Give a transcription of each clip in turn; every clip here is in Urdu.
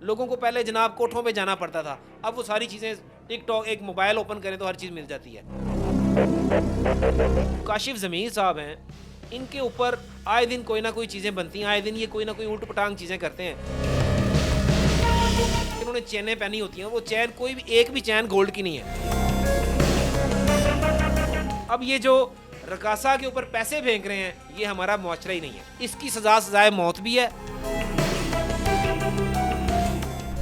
لوگوں کو پہلے جناب کوٹھوں پہ جانا پڑتا تھا, اب وہ ساری چیزیں ٹک ٹاک, ایک موبائل اوپن کریں تو ہر چیز مل جاتی ہے. کاشف ضمیر صاحب ہیں, ان کے اوپر آئے دن کوئی نہ کوئی چیزیں بنتی ہیں, آئے دن یہ کوئی نہ کوئی الٹ پٹانگ چیزیں کرتے ہیں. انہوں نے چینیں پہنی ہوتی ہیں, وہ چین کوئی بھی ایک بھی چین گولڈ کی نہیں ہے. اب یہ جو رقاصہ کے اوپر پیسے پھینک رہے ہیں, یہ ہمارا معاشرہ ہی نہیں ہے. اس کی سزا سزائے موت بھی ہے.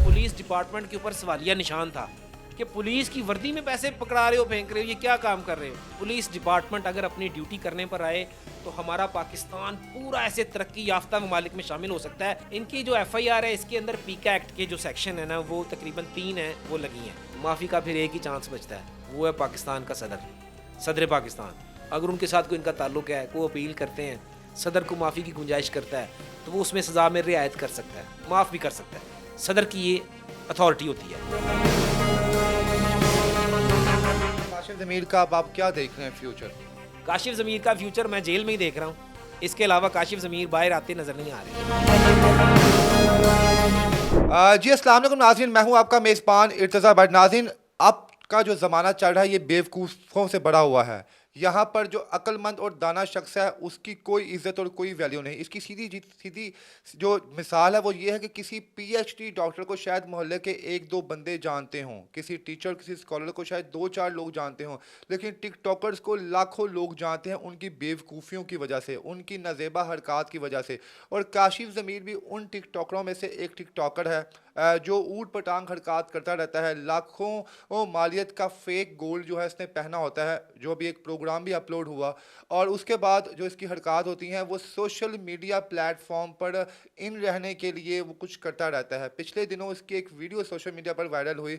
پولیس ڈپارٹمنٹ کے اوپر سوالیہ نشان تھا کہ پولیس کی وردی میں پیسے پکڑا رہے ہو, پھینک رہے ہو, یہ کیا کام کر رہے ہو. پولیس ڈپارٹمنٹ اگر اپنی ڈیوٹی کرنے پر آئے تو ہمارا پاکستان پورا ایسے ترقی یافتہ ممالک میں شامل ہو سکتا ہے. ان کی جو ایف آئی آر ہے, اس کے اندر پیکا ایکٹ کے جو سیکشن ہے نا, وہ تقریباً 3 ہیں, وہ لگی ہیں. معافی کا پھر ایک ہی چانس بچتا ہے, وہ ہے پاکستان کا صدر پاکستان. اگر ان کے ساتھ کوئی ان کا تعلق ہے, کوئی اپیل کرتے ہیں, صدر کو معافی کی گنجائش کرتا ہے, تو وہ اس میں سزا میں رعایت کر سکتا ہے, معاف بھی کر سکتا ہے. صدر کی یہ اتھارٹی ہوتی ہے. کاشف ضمیر کا اب آپ کیا دیکھ رہے ہیں فیوچر؟ کاشف ضمیر کا فیوچر میں جیل میں ہی دیکھ رہا ہوں. اس کے علاوہ کاشف ضمیر باہر آتے نظر نہیں آ رہے. جی السلام علیکم ناظرین, میں ہوں آپ کا میزبان ارتضیٰ بٹ. ناظرین, اب کا جو زمانہ چل رہا ہے یہ بیوقوفوں سے بڑا ہوا ہے. یہاں پر جو عقل مند اور دانا شخص ہے اس کی کوئی عزت اور کوئی ویلیو نہیں. اس کی سیدھی جو مثال ہے وہ یہ ہے کہ کسی پی ایچ ڈی ڈاکٹر کو شاید محلے کے 1-2 بندے جانتے ہوں, کسی ٹیچر کسی اسکالر کو شاید 2-4 لوگ جانتے ہوں, لیکن ٹک ٹاکرز کو لاکھوں لوگ جانتے ہیں ان کی بیوقوفیوں کی وجہ سے, ان کی نازیبا حرکات کی وجہ سے. اور کاشف ضمیر بھی ان ٹک ٹاکروں میں سے ایک ٹک ٹاکر ہے جو اوٹ پٹانگ حرکات کرتا رہتا ہے. لاکھوں مالیت کا فیک گولڈ جو ہے اس نے پہنا ہوتا ہے, جو بھی ایک پروگرام بھی اپلوڈ ہوا, اور اس کے بعد جو اس کی حرکات ہوتی ہیں وہ سوشل میڈیا پلیٹ فارم پر ان رہنے کے لیے وہ کچھ کرتا رہتا ہے. پچھلے دنوں اس کی ایک ویڈیو سوشل میڈیا پر وائرل ہوئی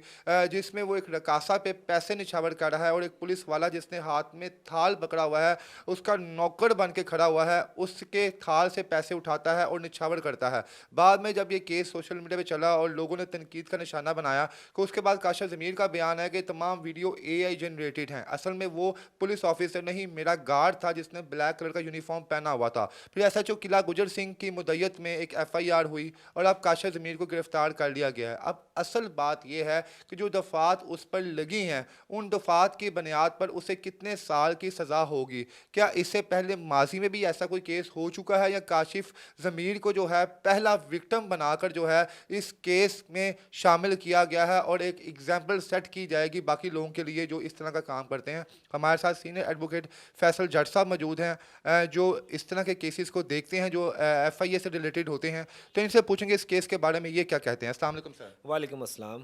جس میں وہ ایک رقاصہ پہ پیسے نچھاور کر رہا ہے, اور ایک پولیس والا جس نے ہاتھ میں تھال پکڑا ہوا ہے اس کا نوکر بن کے کھڑا ہوا ہے, اس کے تھال سے پیسے اٹھاتا ہے اور نچھاور کرتا ہے. بعد میں جب یہ کیس سوشل میڈیا پہ چلا اور لوگوں نے تنقید کا نشانہ بنایا, کہ اس کے بعد کاشف ضمیر کا بیان ہے کہ تمام ویڈیو اے آئی جنریٹڈ ہیں, اصل میں وہ پولیس آفیسر نہیں, میرا گارڈ تھا جس نے بلیک کلر کا یونیفارم پہنا ہوا تھا. پھر ایس ایچ او قلعہ گجر سنگھ کی مدعیت میں ایک ایف آئی آر ہوئی اور اب کاشف ضمیر کو گرفتار کر لیا گیا ہے. اب اصل بات یہ ہے کہ جو دفعات اس پر لگی ہیں ان دفعات کی بنیاد پر اسے کتنے سال کی سزا ہوگی. کیا اس سے پہلے ماضی میں بھی ایسا کوئی کیس ہو چکا ہے, یا کاشف ضمیر کو جو ہے پہلا وکٹم بنا کر جو ہے اس کیس میں شامل کیا گیا ہے اور ایک ایگزامپل سیٹ کی جائے گی باقی لوگوں کے لیے جو اس طرح کا کام کرتے ہیں؟ ہمارے ساتھ سینئر ایڈوکیٹ فیصل جٹ صاحب موجود ہیں جو اس طرح کے کیسز کو دیکھتے ہیں جو ایف آئی اے سے ریلیٹڈ ہوتے ہیں, تو ان سے پوچھیں گے اس کیس کے بارے میں یہ کیا کہتے ہیں. السلام علیکم سر. وعلیکم السلام.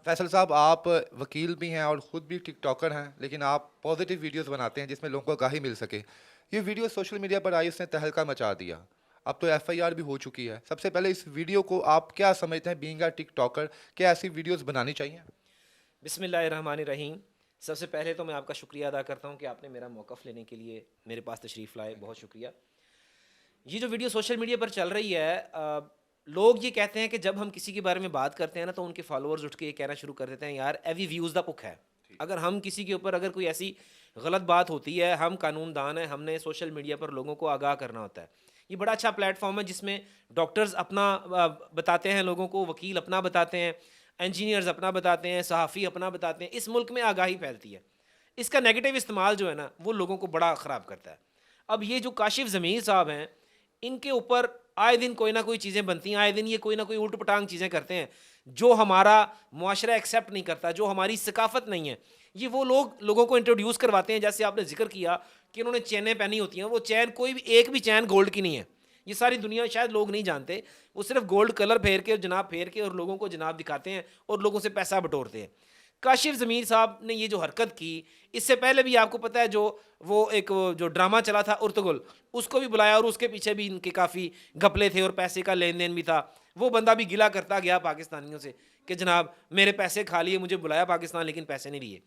فیصل صاحب, آپ وکیل بھی ہیں اور خود بھی ٹک ٹاکر ہیں, لیکن آپ پازیٹیو ویڈیوز بناتے ہیں جس میں لوگوں کو آگاہی مل سکے. یہ ویڈیو سوشل میڈیا پر آئی, اس نے تہلکہ مچا دیا, اب تو ایف آئی آر بھی ہو چکی ہے. سب سے پہلے اس ویڈیو کو آپ کیا سمجھتے ہیں بینگ اے ٹک ٹاکر, کیا ایسی ویڈیوز بنانی چاہیے؟ بسم اللہ الرحمن الرحیم. سب سے پہلے تو میں آپ کا شکریہ ادا کرتا ہوں کہ آپ نے میرا موقف لینے کے لیے میرے پاس تشریف لائے, بہت شکریہ. یہ جو ویڈیو سوشل میڈیا پر چل رہی ہے, لوگ یہ کہتے ہیں کہ جب ہم کسی کے بارے میں بات کرتے ہیں نا تو ان کے فالوورز اٹھ کے یہ کہنا شروع کر دیتے ہیں یار ایوی ویوز دا بک ہے. اگر ہم کسی کے اوپر اگر کوئی ایسی غلط بات ہوتی ہے, ہم قانون دان ہیں, ہم نے سوشل میڈیا پر لوگوں کو آگاہ کرنا ہوتا ہے. یہ بڑا اچھا پلیٹ فارم ہے جس میں ڈاکٹرز اپنا بتاتے ہیں لوگوں کو, وکیل اپنا بتاتے ہیں, انجینئرز اپنا بتاتے ہیں, صحافی اپنا بتاتے ہیں. اس ملک میں آگاہی پھیلتی ہے. اس کا نیگیٹو استعمال جو ہے نا وہ لوگوں کو بڑا خراب کرتا ہے. اب یہ جو کاشف ضمیر صاحب ہیں, ان کے اوپر آئے دن کوئی نہ کوئی چیزیں بنتی ہیں, آئے دن یہ کوئی نہ کوئی الٹ پٹانگ چیزیں کرتے ہیں جو ہمارا معاشرہ ایکسیپٹ نہیں کرتا, جو ہماری ثقافت نہیں ہے. یہ وہ لوگوں کو انٹروڈیوس کرواتے ہیں, جیسے آپ نے ذکر کیا کہ انہوں نے چینیں پہنی ہوتی ہیں, وہ چین کوئی بھی ایک بھی چین گولڈ کی نہیں ہے. یہ ساری دنیا شاید لوگ نہیں جانتے, وہ صرف گولڈ کلر پھیر کے جناب پھیر کے اور لوگوں کو جناب دکھاتے ہیں اور لوگوں سے پیسہ بٹورتے ہیں. کاشف ضمیر صاحب نے یہ جو حرکت کی, اس سے پہلے بھی آپ کو پتہ ہے وہ ایک جو ڈرامہ چلا تھا ارتگل, اس کو بھی بلایا اور اس کے پیچھے بھی ان کے کافی گھپلے تھے اور پیسے کا لین دین بھی تھا. وہ بندہ بھی گلا کرتا گیا پاکستانیوں سے کہ جناب میرے پیسے کھا لیے, مجھے بلایا پاکستان لیکن پیسے نہیں لیے.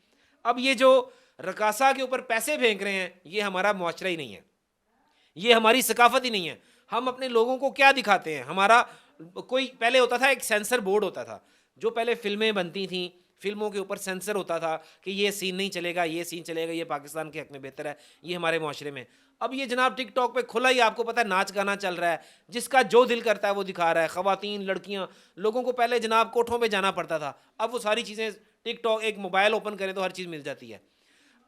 اب یہ جو رقاصہ کے اوپر پیسے پھینک رہے ہیں, یہ ہمارا معاشرہ ہی نہیں ہے, یہ ہماری ثقافت ہی نہیں ہے. ہم اپنے لوگوں کو کیا دکھاتے ہیں؟ ہمارا کوئی پہلے ہوتا تھا ایک سینسر بورڈ ہوتا تھا, جو پہلے فلمیں بنتی تھیں, فلموں کے اوپر سینسر ہوتا تھا کہ یہ سین نہیں چلے گا، یہ سین چلے گا، یہ پاکستان کے حق میں بہتر ہے، یہ ہمارے معاشرے میں. اب یہ جناب ٹک ٹاک پہ کھلا ہی آپ کو پتہ ہے ناچ گانا چل رہا ہے، جس کا جو دل کرتا ہے وہ دکھا رہا ہے. خواتین، لڑکیاں، لوگوں کو پہلے جناب کوٹھوں پہ جانا پڑتا تھا، اب وہ ساری چیزیں ٹک ٹاک، ایک موبائل اوپن کرے تو ہر چیز مل جاتی ہے.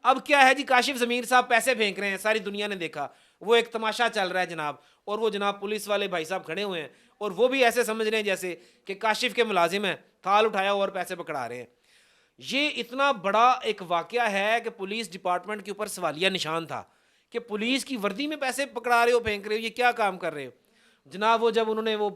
اب کیا ہے جی، کاشف ضمیر صاحب پیسے پھینک رہے ہیں، ساری دنیا نے دیکھا، وہ ایک تماشا چل رہا ہے جناب. اور وہ جناب پولیس والے بھائی صاحب کھڑے ہوئے ہیں اور وہ بھی ایسے سمجھ رہے ہیں جیسے کہ کاشف کے ملازم ہیں، تھال اٹھایا اور پیسے پکڑا رہے ہیں. یہ اتنا بڑا ایک واقعہ ہے کہ پولیس ڈپارٹمنٹ کے اوپر سوالیہ نشان تھا کہ پولیس کی وردی میں پیسے پکڑا رہے ہو، پھینک رہے ہو، یہ کیا کام کر رہے ہو جناب. وہ جب انہوں نے وہ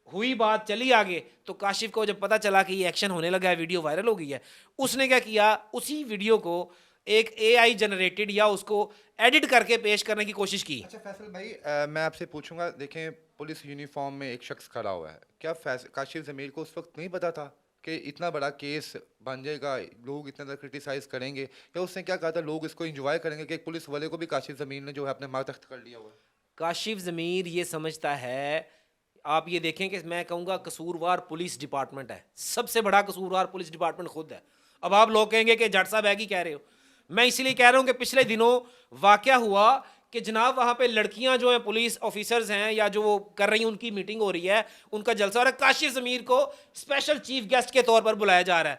ہوئی بات چلی آگے تو کاشف کو جب پتہ چلا کہ یہ ایکشن ہونے لگا ہے، ویڈیو وائرل ہو گئی ہے، اس نے کیا کیا، اسی ویڈیو کو ایک اے آئی جنریٹڈ یا اس کو ایڈٹ کر کے پیش کرنے کی کوشش کی. اچھا فیصل بھائی، میں آپ سے پوچھوں گا، دیکھیں پولیس یونیفارم میں ایک شخص کھڑا ہوا ہے، کیا کاشف ضمیر کو اس وقت نہیں پتا تھا کہ اتنا بڑا کیس بن جائے گا، لوگ اتنا زیادہ کرٹیسائز کریں گے، یا اس نے کیا کہا تھا لوگ اس کو انجوائے کریں گے کہ ایک پولیس والے کو بھی کاشف ضمیر نے جو ہے اپنے ماتحت کر لیا ہوا ہے؟ کاشف ضمیر یہ سمجھتا ہے، آپ یہ دیکھیں کہ میں کہوں گا قصوروار پولیس ڈپارٹمنٹ ہے، سب سے بڑا قصوروار پولیس ڈپارٹمنٹ خود ہے. اب آپ لوگ کہیں گے کہ جٹ صاحب ہے کی کہہ رہے ہو، میں اسی لیے کہہ رہا ہوں کہ پچھلے دنوں واقعہ ہوا کہ جناب وہاں پہ لڑکیاں جو ہیں پولیس آفیسرز ہیں یا جو وہ کر رہی ہیں، ان کی میٹنگ ہو رہی ہے، ان کا جلسہ ہو رہا ہے، کاشف ضمیر کو اسپیشل چیف گیسٹ کے طور پر بلایا جا رہا ہے.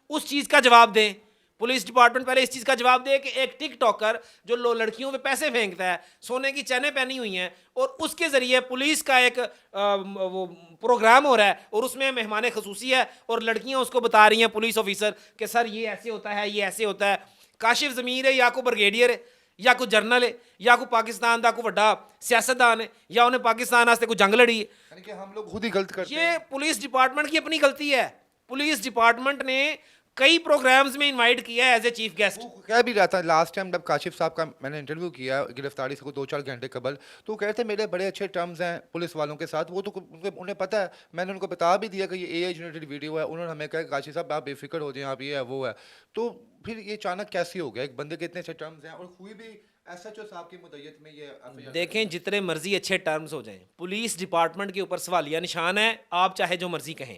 اس چیز کا جواب دیں پولیس ڈپارٹمنٹ، پہلے اس چیز کا جواب دے کہ ایک ٹک ٹاکر جو لڑکیوں پہ پیسے پھینکتا ہے، سونے کی چینیں پہنی ہوئی ہیں، اور اس کے ذریعے پولیس کا ایک وہ پروگرام ہو رہا ہے اور اس میں مہمان خصوصی ہے اور لڑکیاں اس کو بتا رہی ہیں پولیس آفیسر کہ سر یہ ایسے ہوتا ہے، یہ ایسے ہوتا ہے. کاشف ضمیر ہے یا کوئی بریگیڈیئر ہے یا کوئی جرنل ہے یا کوئی پاکستان دا کوئی وڈا سیاستدان ہے یا انہیں پاکستان واسطے کوئی جنگ لڑی ہے. یعنی کہ ہم لوگ خود ہی غلط کرتے ہیں. یہ پولیس ڈپارٹمنٹ کی اپنی غلطی ہے. پولیس ڈپارٹمنٹ نے کئی پروگرامز میں انوائٹ کیا ہے ایز اے چیف گیسٹ. وہ کہہ بھی رہا تھا لاسٹ ٹائم جب کاشف صاحب کا میں نے انٹرویو کیا گرفتاری سے 2-4 گھنٹے قبل، تو وہ کہتے تھے میرے بڑے اچھے ٹرمز ہیں پولیس والوں کے ساتھ. وہ تو انہیں پتہ ہے، میں نے ان کو بتا بھی دیا کہ یہ اے آئی جنریٹڈ ویڈیو ہے. انہوں نے ہمیں کہا کہ کاشف صاحب آپ بے فکر ہو جائیں، آپ یہ ہے وہ ہے. تو پھر یہ اچانک کیسے ہو گیا، ایک بندے کے اتنے اچھے ٹرمز ہیں اور ہوئی بھی ایس ایچ او صاحب کی مدعیت میں یہ. دیکھیں جتنے مرضی اچھے ٹرمز ہو جائیں، پولیس ڈپارٹمنٹ کے اوپر سوالیہ نشان ہے، آپ چاہے جو مرضی کہیں.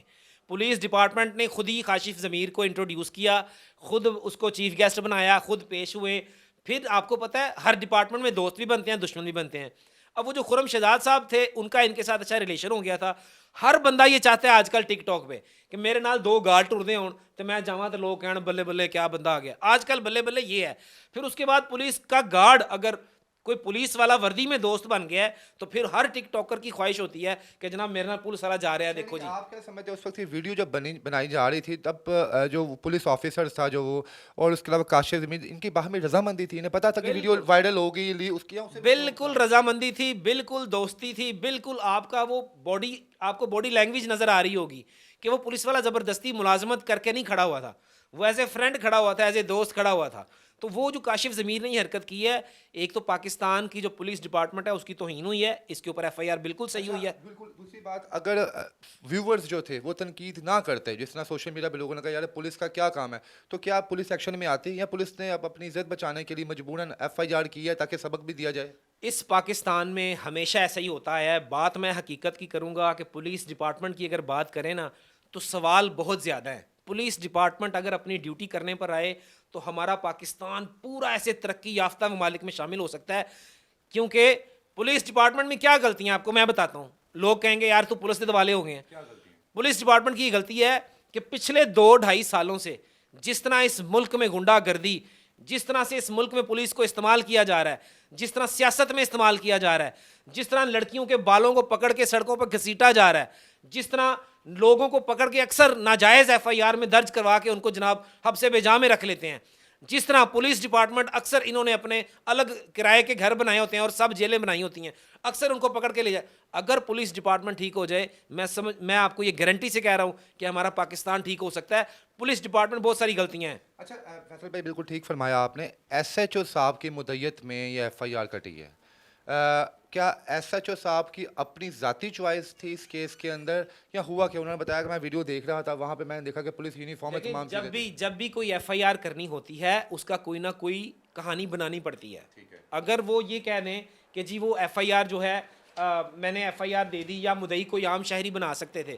پولیس ڈپارٹمنٹ نے خود ہی کاشف ضمیر کو انٹروڈیوس کیا، خود اس کو چیف گیسٹ بنایا، خود پیش ہوئے. پھر آپ کو پتہ ہے ہر ڈپارٹمنٹ میں دوست بھی بنتے ہیں، دشمن بھی بنتے ہیں. اب وہ جو خرم شہزاد صاحب تھے، ان کا ان کے ساتھ اچھا ریلیشن ہو گیا تھا. ہر بندہ یہ چاہتا ہے آج کل ٹک ٹاک پہ کہ میرے نال 2 گال ٹردے ہون تو میں جاواں تو لوگ کہن بلے بلے کیا بندہ آ گیا. آج کل بلے بلے یہ ہے. پھر اس کے بعد پولیس کا گارڈ اگر کوئی پولیس والا وردی میں دوست بن گیا ہے تو پھر ہر ٹک ٹاکر کی خواہش ہوتی ہے کہ جناب میرے نال پولیس والا جا رہا ہے، دیکھو جی. آپ کیا سمجھتے ہیں اس وقت یہ ویڈیو جب بنائی جا رہی تھی تب جو پولیس آفیسر تھا جو وہ، اور اس کے علاوہ کاشف ضمیر، ان کی باہمی رضامندی تھی؟ انہیں پتا تھا کہ ویڈیو وائرل ہوگی، لی اس کی بالکل رضامندی تھی، بالکل دوستی تھی، بالکل. آپ کا وہ آپ کو باڈی لینگویج نظر آ رہی ہوگی کہ وہ پولیس والا زبردستی ملازمت کر کے نہیں کھڑا ہوا تھا، وہ ایز اے فرینڈ کھڑا ہوا تھا، ایز اے دوست کھڑا ہوا تھا. تو وہ جو کاشف ضمیر نے یہ حرکت کی ہے، ایک تو پاکستان کی جو پولیس ڈپارٹمنٹ ہے اس کی توہین ہوئی ہے، اس کے اوپر ایف آئی آر بالکل صحیح ہوئی ہے. بالکل. دوسری بات، اگر ویورز جو تھے وہ تنقید نہ کرتے، جس طرح سوشل میڈیا پہ لوگوں نے کہا یار پولیس کا کیا کام ہے، تو کیا پولیس ایکشن میں آتی، یا پولیس نے اب اپنی عزت بچانے کے لیے مجبوراً ایف آئی آر کی ہے تاکہ سبق بھی دیا جائے؟ اس پاکستان میں ہمیشہ ایسا ہی ہوتا ہے. بات میں حقیقت کی کروں گا کہ پولیس ڈپارٹمنٹ کی اگر بات کریں نا تو سوال بہت زیادہ ہیں. پولیس ڈپارٹمنٹ اگر اپنی ڈیوٹی کرنے پر آئے تو ہمارا پاکستان پورا ایسے ترقی یافتہ ممالک میں شامل ہو سکتا ہے. کیونکہ پولیس ڈپارٹمنٹ میں کیا غلطیاں آپ کو میں بتاتا ہوں. لوگ کہیں گے یار تو پولیس کے دوالے ہو گئے ہیں. پولیس ڈپارٹمنٹ کی غلطی ہے کہ پچھلے 2-2.5 سالوں سے جس طرح اس ملک میں غنڈہ گردی، جس طرح سے اس ملک میں پولیس کو استعمال کیا جا رہا ہے، جس طرح سیاست میں استعمال کیا جا رہا ہے، جس طرح لڑکیوں کے بالوں کو پکڑ کے سڑکوں پر گھسیٹا جا رہا ہے، جس طرح لوگوں کو پکڑ کے اکثر ناجائز ایف آئی آر میں درج کروا کے ان کو جناب حبس بجا میں رکھ لیتے ہیں، جس طرح پولیس ڈپارٹمنٹ اکثر انہوں نے اپنے الگ کرائے کے گھر بنائے ہوتے ہیں اور سب جیلیں بنائی ہوتی ہیں، اکثر ان کو پکڑ کے لے جائے. اگر پولیس ڈپارٹمنٹ ٹھیک ہو جائے، میں آپ کو یہ گارنٹی سے کہہ رہا ہوں کہ ہمارا پاکستان ٹھیک ہو سکتا ہے. پولیس ڈپارٹمنٹ بہت ساری غلطیاں ہیں. اچھا فیصل بھائی، بالکل ٹھیک فرمایا آپ نے. ایس ایچ او صاحب کی مدعیت میں یہ ایف آئی آر کٹی ہے. کیا ایس ایچ او صاحب کی اپنی ذاتی چوائس تھی اس کیس کے اندر، یا ہوا کہ انہوں نے بتایا کہ میں ویڈیو دیکھ رہا تھا، وہاں پہ میں نے دیکھا کہ پولیس یونیفارم میں تمام جب بھی کوئی ایف آئی آر کرنی ہوتی ہے اس کا کوئی نہ کوئی کہانی بنانی پڑتی ہے. اگر وہ یہ کہہ دیں کہ جی وہ ایف آئی آر جو ہے میں نے ایف آئی آر دے دی، یا مدعی کوئی عام شہری بنا سکتے تھے،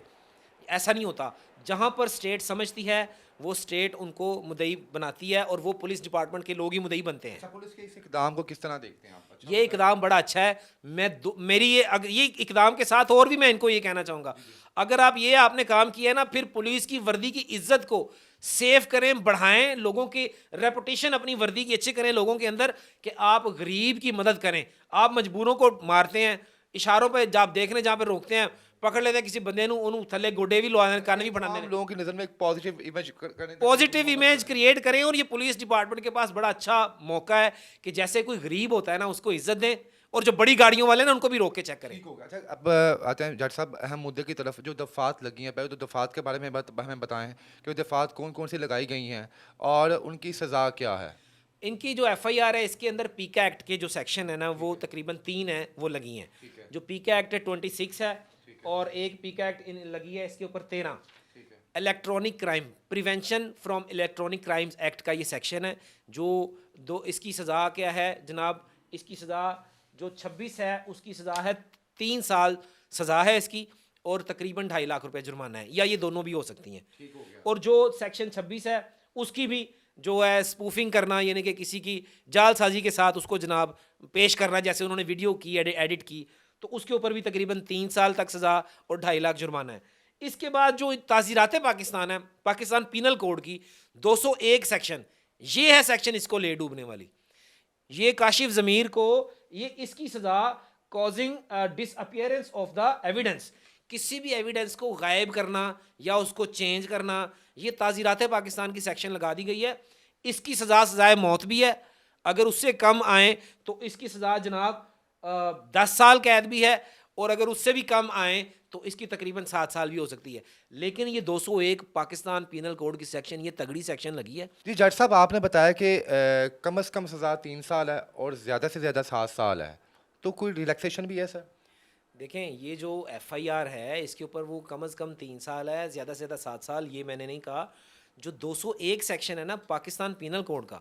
ایسا نہیں ہوتا. جہاں پر اسٹیٹ سمجھتی ہے وہ اسٹیٹ ان کو مدعی بناتی ہے اور وہ پولیس ڈپارٹمنٹ کے لوگ ہی مدعی بنتے ہیں. اچھا پولیس کے اس اقدام کو کس طرح دیکھتے ہیں آپ؟ اچھا یہ اقدام بڑا اچھا ہے. میں میری یہ اقدام کے ساتھ اور بھی میں ان کو یہ کہنا چاہوں گا, اگر آپ نے کام کیا ہے نا, پھر پولیس کی وردی کی عزت کو سیف کریں, بڑھائیں, لوگوں کی ریپوٹیشن اپنی وردی کی اچھی کریں لوگوں کے اندر, کہ آپ غریب کی مدد کریں. آپ مجبوروں کو مارتے ہیں, اشاروں پہ جب دیکھ رہے جہاں پہ روکتے ہیں پکڑ لیتے ہیں کسی بندے نو, انہوں تھلے گوڈے بھی لوا دیں, کان بھی بنا دیں. لوگوں کی نظر میں ایک پازیٹیو امیج کرنے, پازیٹیو امیج کریٹ کریں. اور یہ پولیس ڈپارٹمنٹ کے پاس بڑا اچھا موقع ہے کہ جیسے کوئی غریب ہوتا ہے نا اس کو عزت دیں, اور جو بڑی گاڑیوں والے نا ان کو بھی روک کے چیک کریں. اچھا اب آتے ہیں جج صاحب اہم مدعے کی طرف, جو دفعات لگی ہیں. پہلے تو دفعات کے بارے میں ہمیں بتائیں کہ وہ دفعات کون کون سی لگائی گئی ہیں اور ان کی سزا کیا ہے. ان کی جو ایف آئی آر ہے اس کے اندر پیکا ایکٹ کے جو سیکشن ہے نا وہ تقریباً 3 ہیں, وہ لگی ہیں. جو پیکا ایکٹ ہے 26 ہے, اور ایک پیکا ایکٹ لگی ہے اس کے اوپر 13. Electronic crime prevention from electronic crimes act کا یہ سیکشن ہے. جو اس کی سزا کیا ہے جناب, اس کی سزا جو 26 ہے اس کی سزا ہے 3 سال سزا ہے اس کی, اور تقریباً 2.5 لاکھ روپے جرمانہ ہے, یا یہ دونوں بھی ہو سکتی ہیں. اور جو سیکشن 26 ہے اس کی بھی جو ہے اسپوفنگ کرنا, یعنی کہ کسی کی جال سازی کے ساتھ اس کو جناب پیش کرنا, جیسے انہوں نے ویڈیو کی ایڈٹ کی, تو اس کے اوپر بھی تقریباً 3 سال تک سزا اور 2.5 لاکھ جرمانہ ہے. اس کے بعد جو تعزیرات پاکستان ہے, پاکستان پینل کوڈ کی 201 سیکشن, یہ ہے سیکشن اس کو لے ڈوبنے والی. یہ کاشف ضمیر کو یہ اس کی سزا causing disappearance of the evidence, کسی بھی ایویڈنس کو غائب کرنا یا اس کو چینج کرنا, یہ تعزیرات پاکستان کی سیکشن لگا دی گئی ہے. اس کی سزائے موت بھی ہے, اگر اس سے کم آئیں تو اس کی سزا جناب 10 سال قید بھی ہے, اور اگر اس سے بھی کم آئیں تو اس کی تقریباً 7 سال بھی ہو سکتی ہے. لیکن یہ 201 پاکستان پینل کوڈ کی سیکشن, یہ تگڑی سیکشن لگی ہے. جی جج صاحب آپ نے بتایا کہ کم از کم سزا 3 سال ہے اور زیادہ سے زیادہ 7 سال ہے, تو کوئی ریلیکسیشن بھی ہے سر؟ دیکھیں یہ جو ایف آئی آر ہے اس کے اوپر وہ کم از کم 3 سال ہے, زیادہ سے زیادہ 7 سال, یہ میں نے نہیں کہا. جو 201 سیکشن ہے نا پاکستان پینل کوڈ کا,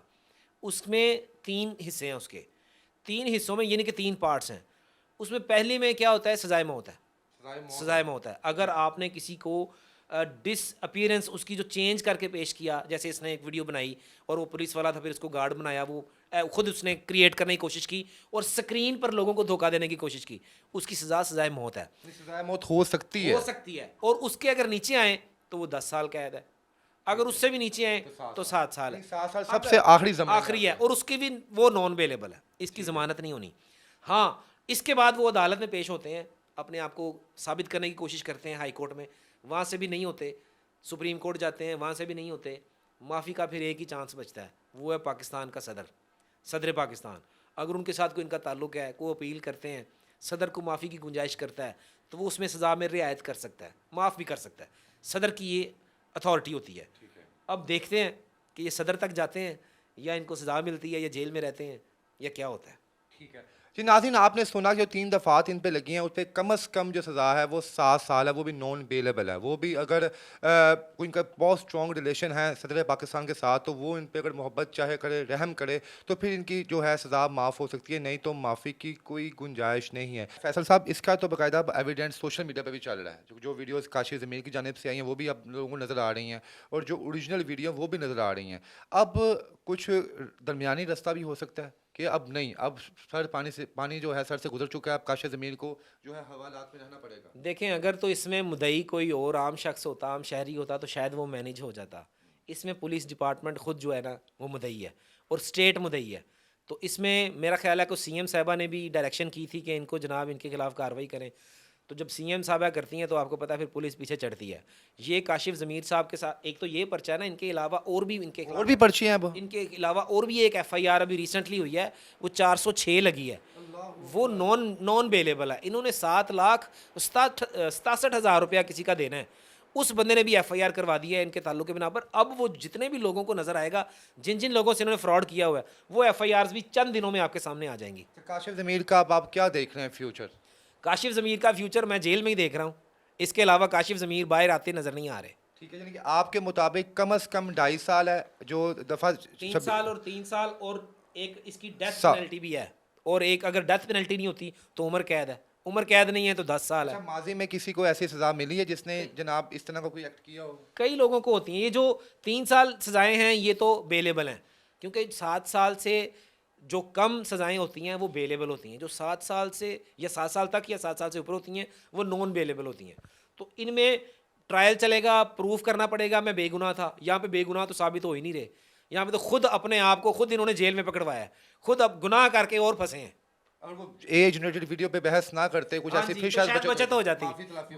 اس میں 3 حصے ہیں. اس کے 3 حصوں میں یعنی کہ 3 پارٹس ہیں. اس میں پہلی میں کیا ہوتا ہے, سزائے موت ہے. سزائے موت ہے اگر آپ نے کسی کو ڈس اپیئرنس اس کی جو چینج کر کے پیش کیا, جیسے اس نے ایک ویڈیو بنائی اور وہ پولیس والا تھا, پھر اس کو گارڈ بنایا, وہ خود اس نے کریٹ کرنے کی کوشش کی اور سکرین پر لوگوں کو دھوکہ دینے کی کوشش کی, اس کی سزائے موت ہے. سزائے موت ہو سکتی ہے, اور اس کے اگر نیچے آئیں تو وہ 10 سال قید ہے, اگر اس سے بھی نیچے آئیں تو 7 سال ہے. 7 سال سب سے آخری ہے, اور اس کی بھی وہ نان اویلیبل ہے, اس کی ضمانت نہیں ہونی. ہاں اس کے بعد وہ عدالت میں پیش ہوتے ہیں, اپنے آپ کو ثابت کرنے کی کوشش کرتے ہیں ہائی کورٹ میں, وہاں سے بھی نہیں ہوتے, سپریم کورٹ جاتے ہیں, وہاں سے بھی نہیں ہوتے. معافی کا پھر ایک ہی چانس بچتا ہے, وہ ہے پاکستان کا صدر پاکستان. اگر ان کے ساتھ کوئی ان کا تعلق ہے, کوئی اپیل کرتے ہیں, صدر کو معافی کی گنجائش کرتا ہے, تو وہ اس میں سزا میں رعایت کر سکتا ہے, معاف بھی کر سکتا ہے. صدر کی یہ اتھارٹی ہوتی ہے. اب دیکھتے ہیں کہ یہ صدر تک جاتے ہیں یا ان کو سزا ملتی ہے یا جیل میں رہتے ہیں یا کیا ہوتا ہے. ٹھیک ہے جی ناظرین, آپ نے سنا کہ جو 3 دفعات ان پہ لگی ہیں اس پہ کم از کم جو سزا ہے وہ 7 سال ہے, وہ بھی نان بیلیبل ہے. وہ بھی اگر ان کا بہت اسٹرانگ ریلیشن ہے صدر پاکستان کے ساتھ, تو وہ ان پہ اگر محبت چاہے کرے, رحم کرے, تو پھر ان کی جو ہے سزا معاف ہو سکتی ہے, نہیں تو معافی کی کوئی گنجائش نہیں ہے. فیصل صاحب اس کا تو باقاعدہ ایویڈنس سوشل میڈیا پہ بھی چل رہا ہے, جو ویڈیوز کاشف ضمیر کی جانب سے آئی ہیں وہ بھی اب لوگوں کو نظر آ رہی ہیں, اور جو اوریجنل ویڈیو وہ بھی نظر آ رہی ہیں. اب کچھ درمیانی رستہ بھی ہو سکتا ہے کہ اب نہیں, اب سر پانی جو ہے سر سے گزر چکا ہے, اب کاشف ضمیر کو جو ہے حوالات میں رہنا پڑے گا. دیکھیں اگر تو اس میں مدعی کوئی اور عام شخص ہوتا, عام شہری ہوتا, تو شاید وہ مینیج ہو جاتا. اس میں پولیس ڈپارٹمنٹ خود جو ہے نا وہ مدعی ہے اور اسٹیٹ مدعی ہے. تو اس میں میرا خیال ہے کہ سی ایم صاحبہ نے بھی ڈائریکشن کی تھی کہ ان کو جناب ان کے خلاف کارروائی کریں. تو جب سی ایم صاحبہ کرتی ہیں تو آپ کو پتہ ہے پھر پولیس پیچھے چڑھتی ہے. یہ کاشف ضمیر صاحب کے ساتھ ایک تو یہ پرچہ ہے نا, ان کے علاوہ اور بھی ان کے اور بھی پرچی ہیں, ان کے علاوہ اور بھی ایک ایف آئی آر ابھی ریسنٹلی ہوئی ہے, وہ 406 لگی ہے, وہ نان بیلیبل ہے. انہوں نے 7,67,000 روپیہ کسی کا دینا ہے, اس بندے نے بھی ایف آئی آر کروا دی ہے ان کے تعلق کے بنا پر. اب وہ جتنے بھی لوگوں کو نظر آئے گا جن لوگوں سے انہوں نے فراڈ کیا ہوا ہے, وہ ایف آئی آرز بھی چند دنوں میں آپ کے سامنے آ جائیں گی. کاشف ضمیر کا اب آپ کیا دیکھ رہے ہیں فیوچر؟ کاشف ضمیر کا فیوچر میں جیل میں ہی دیکھ رہا ہوں, اس کے علاوہ کاشف ضمیر باہر آتے نظر نہیں آ رہے. ٹھیک ہے, یعنی کہ آپ کے مطابق کم از کم 2.5 سال ہے, جو دفعہ 3 سال اور 3 سال, اور ایک اس کی ڈیتھ پینلٹی بھی ہے, اور ایک اگر ڈیتھ پینلٹی نہیں ہوتی تو عمر قید ہے. عمر قید نہیں ہے تو 10 سال ہے. اچھا ماضی میں کسی کو ایسی سزا ملی ہے جس نے جناب اس طرح کا کوئی ایکٹ کیا ہو؟ کئی لوگوں کو ہوتی ہیں. یہ جو 3 سال سزائیں ہیں یہ تو بیلیبل ہیں, کیونکہ 7 سال سے جو کم سزائیں ہوتی ہیں وہ بیلیبل ہوتی ہیں. جو 7 سال سے یا 7 سال تک یا 7 سال سے اوپر ہوتی ہیں وہ نان بیلیبل ہوتی ہیں. تو ان میں ٹرائل چلے گا, پروف کرنا پڑے گا میں بے گناہ تھا. یہاں پہ بے گناہ تو ثابت ہو ہی نہیں رہے, یہاں پہ تو خود اپنے آپ کو خود انہوں نے جیل میں پکڑوایا ہے, خود اب گناہ کر کے اور پھنسے ہیں. اور وہ ایج ریلیٹڈ ویڈیو پہ بحث نہ کرتے کچھ ایسی پھر شاید بچت ہو جاتی,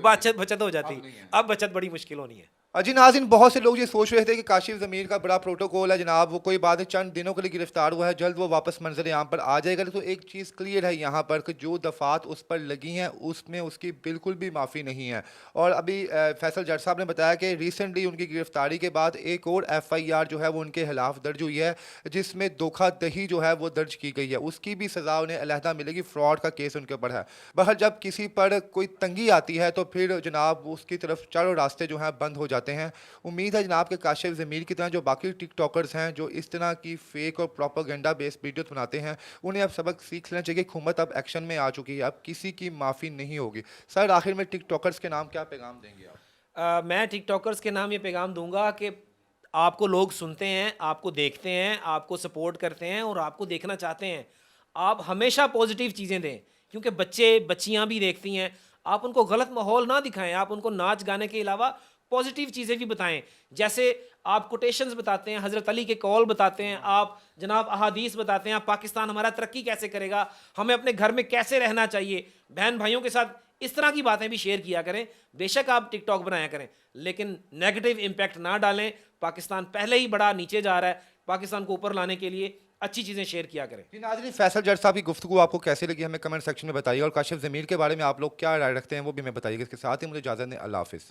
بچت ہو جاتی. اب بچت بڑی مشکل ہونی ہے. جی ناظرین, بہت سے لوگ یہ سوچ رہے تھے کہ کاشف ضمیر کا بڑا پروٹوکول ہے جناب, وہ کوئی بات ہے چند دنوں کے لیے گرفتار ہوا ہے, جلد وہ واپس منظر عام پر آ جائے گا. تو ایک چیز کلیئر ہے یہاں پر کہ جو دفعات اس پر لگی ہیں اس میں اس کی بالکل بھی معافی نہیں ہے. اور ابھی فیصل جٹ صاحب نے بتایا کہ ریسنٹلی ان کی گرفتاری کے بعد ایک اور FIR جو ہے وہ ان کے خلاف درج ہوئی ہے جس میں دھوکہ دہی جو ہے وہ درج کی گئی ہے. اس کی بھی سزا انہیں علیحدہ ملے گی, فراڈ کا کیس ان کے اوپر ہے. بہر جب کسی پر کوئی تنگی آتی ہے تو پھر جناب اس کی طرف چاروں راستے جو ہیں بند ہو جاتے ہیں. امید ہے جناب کہ کاشف ضمیر کی طرح جو باقی ٹک ٹاکرز ہیں جو اس طرح کی فیک اور پروپیگنڈا بیس ویڈیوز بناتے ہیں انہیں اب سبق سیکھ لینا چاہیے. حکومت اب ایکشن میں آ چکی ہے, اب کسی کی معافی نہیں ہوگی. سر آخر میں ٹک ٹاکرز کے نام کیا پیغام دیں گے آپ؟ میں ٹک ٹاکرز کے نام یہ پیغام دوں گا کہ آپ کو لوگ سنتے ہیں, آپ کو دیکھتے ہیں, آپ کو سپورٹ کرتے ہیں اور آپ کو دیکھنا چاہتے ہیں. آپ ہمیشہ پازیٹیو چیزیں دیں, کیونکہ بچے بچیاں بھی دیکھتی ہیں. آپ ان کو غلط ماحول نہ دکھائیں, آپ ان کو ناچ گانے کے علاوہ پازیٹیو چیزیں بھی بتائیں. جیسے آپ کوٹیشنز بتاتے ہیں, حضرت علی کے قول بتاتے ہیں, آپ جناب احادیث بتاتے ہیں, پاکستان ہمارا ترقی کیسے کرے گا, ہمیں اپنے گھر میں کیسے رہنا چاہیے, بہن بھائیوں کے ساتھ اس طرح کی باتیں بھی شیئر کیا کریں. بے شک آپ ٹک ٹاک بنایا کریں لیکن نیگیٹو امپیکٹ نہ ڈالیں. پاکستان پہلے ہی بڑا نیچے جا رہا ہے, پاکستان کو اوپر لانے کے لیے اچھی چیزیں شیئر کیا کریں. جی ناظرین, فیصل جٹ صاحب کی گفتگو آپ کو کیسی لگی ہمیں کمنٹ سیکشن میں بتائیے, اور کاشف ضمیر کے بارے میں آپ لوگ کیا رائے رکھتے ہیں وہ بھی ہمیں بتائیے. اس کے ساتھ ہی مجھے اجازت دیں, اللہ حافظ.